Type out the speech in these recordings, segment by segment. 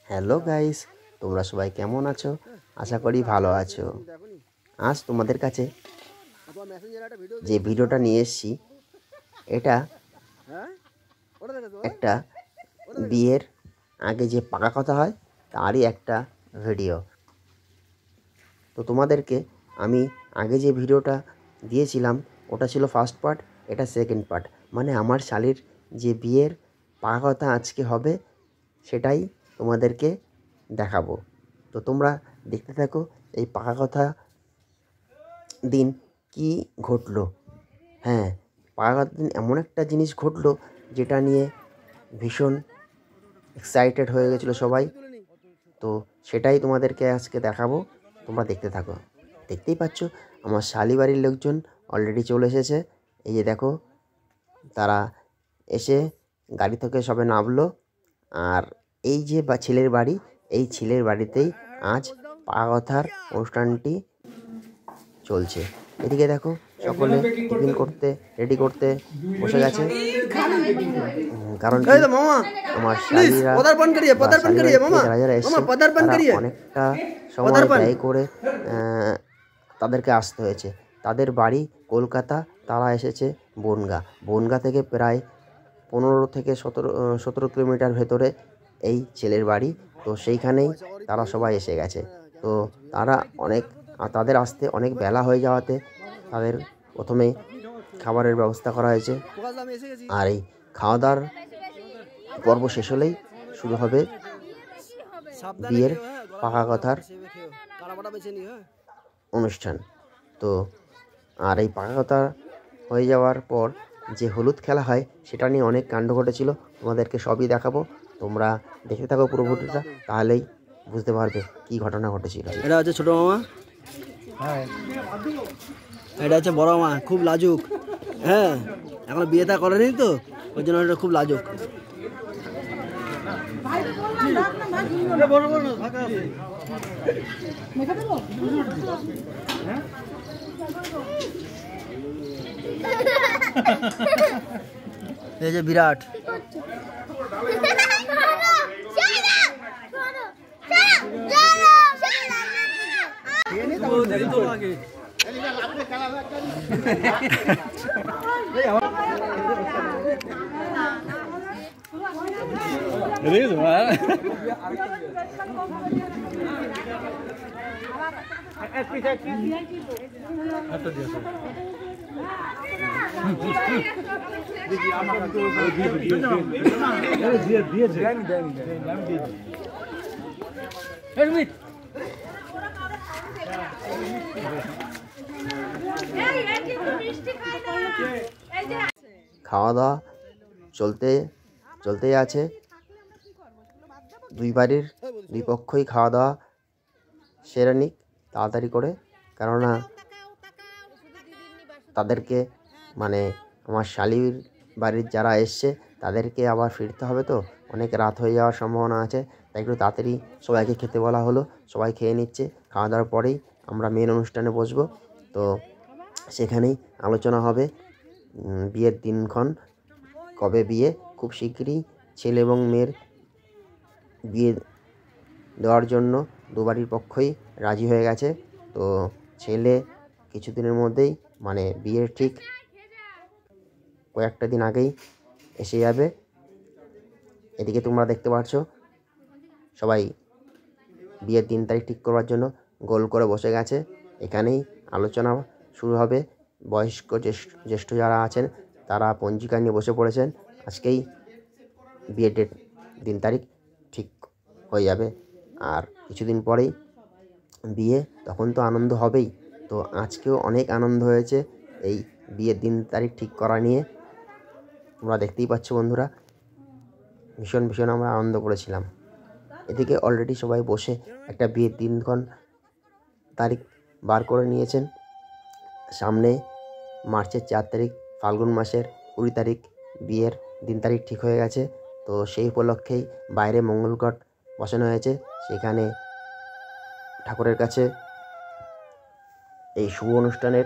Hello guys, তোমরা সবাই কেমন আছো? আশা করি ভালো আছো। আজ তোমাদের কাছে যে ভিডিওটা নিয়ে এসেছি, এটা একটা বিয়ের আগে যে পাকা কথা হয় তারই একটা ভিডিও। তো তোমাদেরকে আমি আগে যে ভিডিওটা দিয়েছিলাম ওটা ছিল ফার্স্ট পার্ট, এটা সেকেন্ড পার্ট। মানে আমার শালির যে বিয়ের পাকা কথা আজকে হবে সেটাই তোমাদেরকে দেখাবো। তো তোমরা দেখতে থাকো এই পাকা কথা দিন কি ঘটলো। হ্যাঁ, পাকা কথা দিন এমন একটা জিনিস ঘটলো যেটা নিয়ে ভীষণ এক্সাইটেড হয়ে গেছিলো সবাই। তো সেটাই তোমাদেরকে আজকে দেখাবো, তোমরা দেখতে থাকো। দেখতেই পাচ্ছ আমার শালি বাড়ির লোকজন অলরেডি চলে এসেছে। এই যে দেখো, তারা এসে গাড়ি থেকে সবে নামলো। আর এই যে ছেলের বাড়ি, এই ছেলের বাড়িতেই আজ পাকা কথার অনুষ্ঠানটি চলছে। এদিকে দেখো সকলে টিফিন করতে রেডি করতে বসে গেছে। কারণ আমার শালীরা যারা যারা এসছে তারা অনেকটা সময় ব্যয় করে তাদেরকে আসতে হয়েছে। তাদের বাড়ি কলকাতা, তারা এসেছে বনগাঁ। বনগাঁ থেকে প্রায় 15 থেকে 17 কিলোমিটার ভেতরে এই ছেলের বাড়ি। তো সেইখানেই তারা সবাই এসে গেছে। তো তাদের আসতে অনেক বেলা হয়ে যাওয়াতে তাদের প্রথমেই খাবারের ব্যবস্থা করা হয়েছে। আর এই খাওয়া দাওয়ার পর্ব শেষ হলেই শুরু হবে বিয়ের পাকা কথার অনুষ্ঠান। তো আর এই পাকা কথা হয়ে যাওয়ার পর যে হলুদ খেলা হয় সেটা নিয়ে অনেক কাণ্ড ঘটেছিল, তোমাদেরকে সবই দেখাবো। তোমরা দেখতে থাকো পুরো ভিডিওটা, তাহলেই বুঝতে পারবে কি ঘটনা ঘটেছিল। এটা হচ্ছে ছোট মামা, এটা হচ্ছে বড় মামা, খুব লাজুক। হ্যাঁ, এখন বিয়েটা করেনি তো ওই জন্য এটা খুব লাজুক। এই যে বিরাট, খাওয়া দাওয়া চলতেই আছে। দুই বাড়ির দুই পক্ষই খাওয়া দাওয়া সেরে নিক তাড়াতাড়ি করে, কেননা তাদেরকে মানে আমার শালির বাড়ির যারা এসছে তাদেরকে আবার ফিরতে হবে, তো অনেক রাত হয়ে যাওয়ার সম্ভাবনা আছে। তাই একটু তাড়াতাড়ি সবাইকে খেতে বলা হলো। সবাই খেয়ে নিচ্ছে। খাওয়া দাওয়ার পরেই আমরা মেন অনুষ্ঠানে বসবো। তো সেখানেই আলোচনা হবে বিয়ের দিনক্ষণ, কবে বিয়ে। খুব শিগগিরই ছেলে এবং মেয়ের বিয়ে দেওয়ার জন্য দুবাড়ির পক্ষই রাজি হয়ে গেছে। তো ছেলে কিছুদিনের মধ্যেই মানে বিয়ের ঠিক কয়েকটা দিন আগেই এসে যাবে। এদিকে তোমরা দেখতে পাচ্ছ সবাই বিয়ের দিন তারিখ ঠিক করবার জন্য গোল করে বসে গেছে। এখানেই আলোচনা শুরু হবে। বয়স্ক জ্যেষ্ঠ যারা আছেন তারা পঞ্জিকা নিয়ে বসে পড়েছেন। আজকেই বিয়ের দিন তারিখ ঠিক হয়ে যাবে। আর কিছুদিন পরেই বিয়ে, তখন তো আনন্দ হবেই। তো আজকেও অনেক আনন্দ হয়েছে এই বিয়ের দিন তারিখ ঠিক করা নিয়ে। তোমরা দেখতেই পাচ্ছ বন্ধুরা, ভীষণ আমরা আনন্দ করেছিলাম। এদিকে অলরেডি সবাই বসে একটা বিয়ের দিনক্ষণ তারিখ বার করে নিয়েছেন। সামনে মার্চের 4 তারিখ, ফাল্গুন মাসের 20 তারিখ বিয়ের দিন তারিখ ঠিক হয়ে গেছে। তো সেই উপলক্ষেই বাইরে মঙ্গলঘট বসানো হয়েছে। সেখানে ঠাকুরের কাছে এই শুভ অনুষ্ঠানের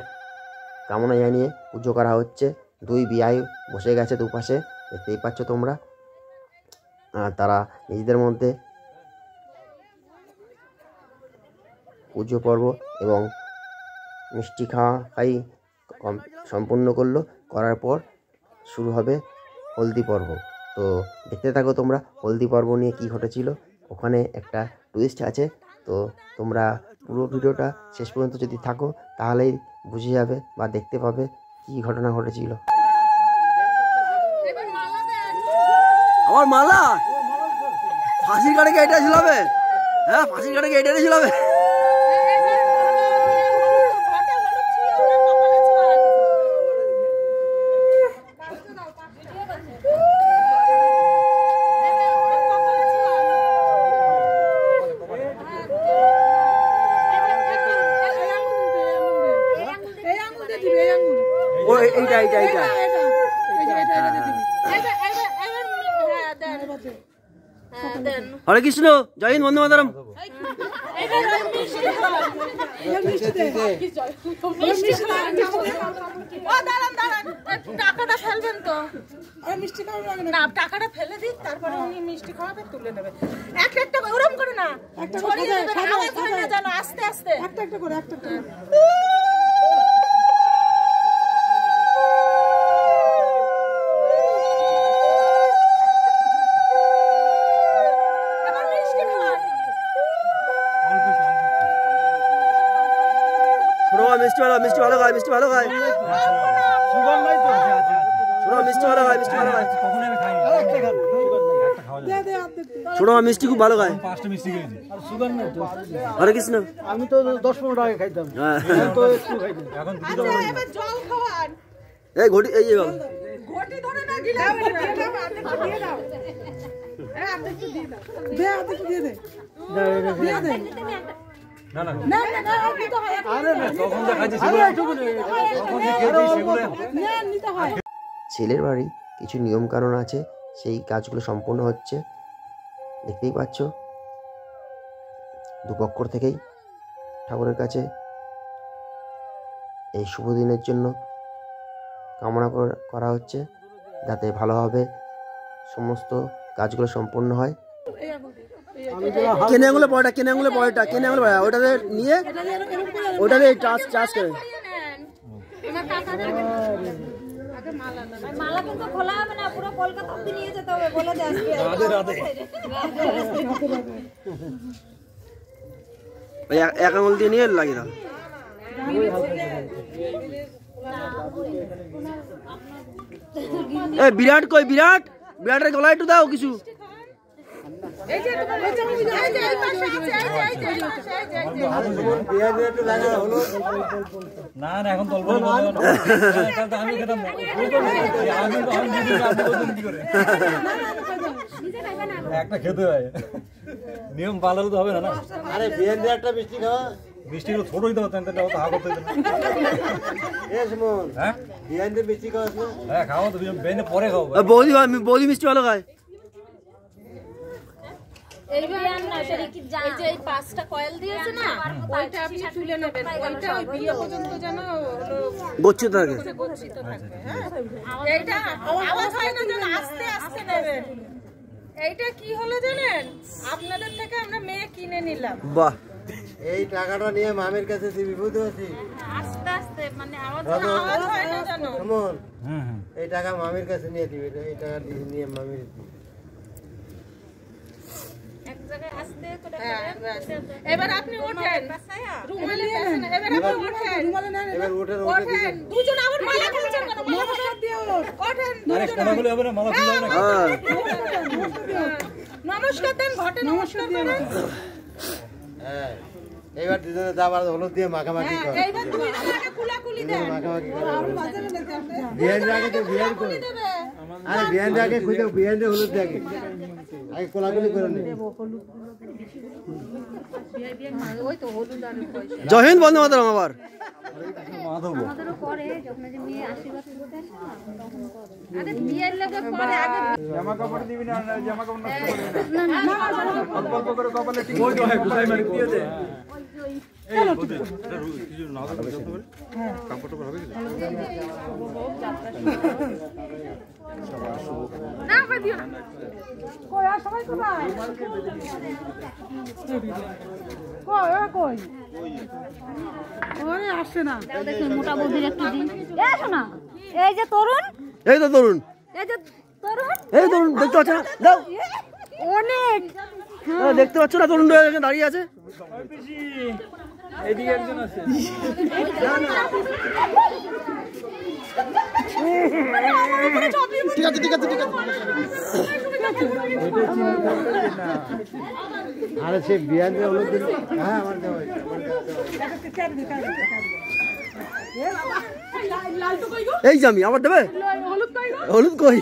কামনা জানিয়ে পুজো করা হচ্ছে। দুই বিয়াই বসে গেছে দুপাশে, দেখতেই পাচ্ছ তোমরা। তারা নিজেদের মধ্যে পুজো পর্ব এবং মিষ্টি খাই সম্পূর্ণ করলো। করার পর শুরু হবে হলদি পর্ব। তো দেখতে থাকো তোমরা হলদি পর্ব নিয়ে কী ঘটেছিল। ওখানে একটা টুইস্ট আছে, তো তোমরা পুরো ভিডিওটা শেষ পর্যন্ত যদি থাকো তাহলেই বুঝে যাবে বা দেখতে পাবে কী ঘটনা ঘটেছিল। আমার মালা ফাঁসির কাটে কি এটা ঝুলাবে? হ্যাঁ, ফাঁসির কাটে কি এটা ঝুলাবে? ও এইটা এইটা এইটা হরে কৃষ্ণ, জয় হিন্দ, বন্দে মাতরম। টাকাটা ফেলবেন তো, না টাকাটা ফেলে দিন, তারপরে উনি মিষ্টি খাওয়াবে, তুলে নেবে। একটা একটা ওরম করে না, ছড়িয়ে দেবেন, আওয়াজ হয় না যেন, আস্তে আস্তে একটা একটা করে, একটা একটা। মিষ্টি ভালো, মিষ্টি ভালো খায়, মিষ্টি ভালো খায়। শোনো মিষ্টি ভালো খায়, মিষ্টি ভালো খায়। শোনো মিষ্টি খুব ভালো খায়। হরে কৃষ্ণ। আমি তো 10-15 টাকা খাইতাম, এখন জল খাওয়ান, এই ঘটি, এই যে ঘটি ধরে না গিলাস দিয়ে দাও, দিয়ে দে। না না না না না, নিতে হয়, আরে না, তখন যা খাইছি সেগুলো তখন যে খেয়েছি সেগুলো না নিতে হয়। ছেলের বাড়ি কিছু নিয়মকানুন আছে, সেই কাজগুলো সম্পূর্ণ হচ্ছে। দেখতেই পাচ্ছ দুপক্ষর থেকেই ঠাকুরের কাছে এই শুভ দিনের জন্য কামনা করা হচ্ছে, যাতে ভালোভাবে সমস্ত কাজগুলো সম্পূর্ণ হয়। কেনে আঙুলে পয়টা, কেনে আঙুলে পয়টা, কেনে আঙুলে পয়টা, ওটাতে নিয়ে ওটাতে চাষ চাষ করে। মালা কিন্তু খোলা হবে না, পুরো কলকাতা অব্দি নিয়ে যেতে হবে, বলে দে আজকে। ওই এক আঙুল দিয়ে নিয়ে লাগিয়ে দাও। এ বিরাট কই, বিরাট, বিরাটের গলায় একটু দাও কিছু। এই যে তোমার এই যে এই যে এই পাশে আছে, এই যে না না, এখন তলব না, আমি খেতাম না, কি করে একটা খেতে হয়, নিয়ম পালালে তো হবে না। আরে বিয়ান দিয়ে একটা মিষ্টি খাওয়া, মিষ্টি তো ছোটই তো হতেন, তাহলে হা করতে হতো না। হ্যাঁ, বিয়ান দিয়ে মিষ্টি খাওয়া, হ্যাঁ খাওয়া তো বিয়ানে পরে খাও। বৌদি, বৌদি মিষ্টি ভালো খায়। এই যে এই 5টা কয়েল দিয়েছে না, ওইটা আপনি তুলে নেবেন, ওইটা ওই বিয়ে পর্যন্ত যেন গচ্ছিত থাকে, গচ্ছিত থাকবে। হ্যাঁ, এইটা আওয়াজ হয় না যেন, আস্তে আস্তে নেবেন। এইটা কি হলো জানেন, আপনাদের থেকে আমরা মেয়ে কিনে নিলাম। বাহ, এই টাকাটা নিয়ে মামির কাছে বিভূত আছি, আস্তে আস্তে, মানে আওয়াজ হয় না যেন। সুমন, এই টাকা মামির কাছে নিয়ে দিবি, এই টাকা নিয়ে মামির এবার আপনি ওঠেন, রুমালে দেন, এবার আপনি ওঠেন, এবার ওঠেন, ওঠেন দুজন। আবার মালা খুলছেন কেন? নমস্কার দিও, ওঠেন দুজন। হবে না, মালা খুলে হবে না। নমস্কার দেন, ঘটে নমস্কার করেন। হ্যাঁ, এবার দুজনে যাবার হলুদ দিয়ে মাখামাখি কর, এইবার তুমি আমাকে কুলাকুলি দেন, মাখামাখি কর। বিয়ান আগে তো বিয়ান করে, আরে বিয়ান আগে খুঁজে, বিয়ান হলুদ দিয়ে আগে কোলাকুলি করে নে। জয় হিন্দ, বন্দে মাতরম। আবার আমাদেরও করে, যখন যে মেয়ে আশীর্বাদ করতে আসে না, তখন করে। আরে বিয়ের লাগে পরে, আগে জামা কাপড় দিবি না, জামা কাপড় নষ্ট করবি না, অল্প অল্প করে কপালে টিপ ওই তো হয়, গুছাই মারি দিয়ে দে। কই আর সবাই কোথায়? কই ওরা কই? ওরে আসছে না। দেখুন মোটা বৌদির একটু দিন। এই শোনা, এই যে তরুণ, এই তো তরুণ, এই যে তরুণ, এই তরুণ দেখতে পাচ্ছ না? দাও, অনেক দেখতে পাচ্ছ না তরুণ এখানে দাঁড়িয়ে আছে? এদিকে একজন আছে। ঠিক আছে ঠিক আছে ঠিক আছে। আরে সে বিয়ান দিয়ে হলুদ দিল। হ্যাঁ আমার দেওয়া হয়েছে। এই যে আমি আবার দেবে, হলুদ কই গো? হলুদ কই?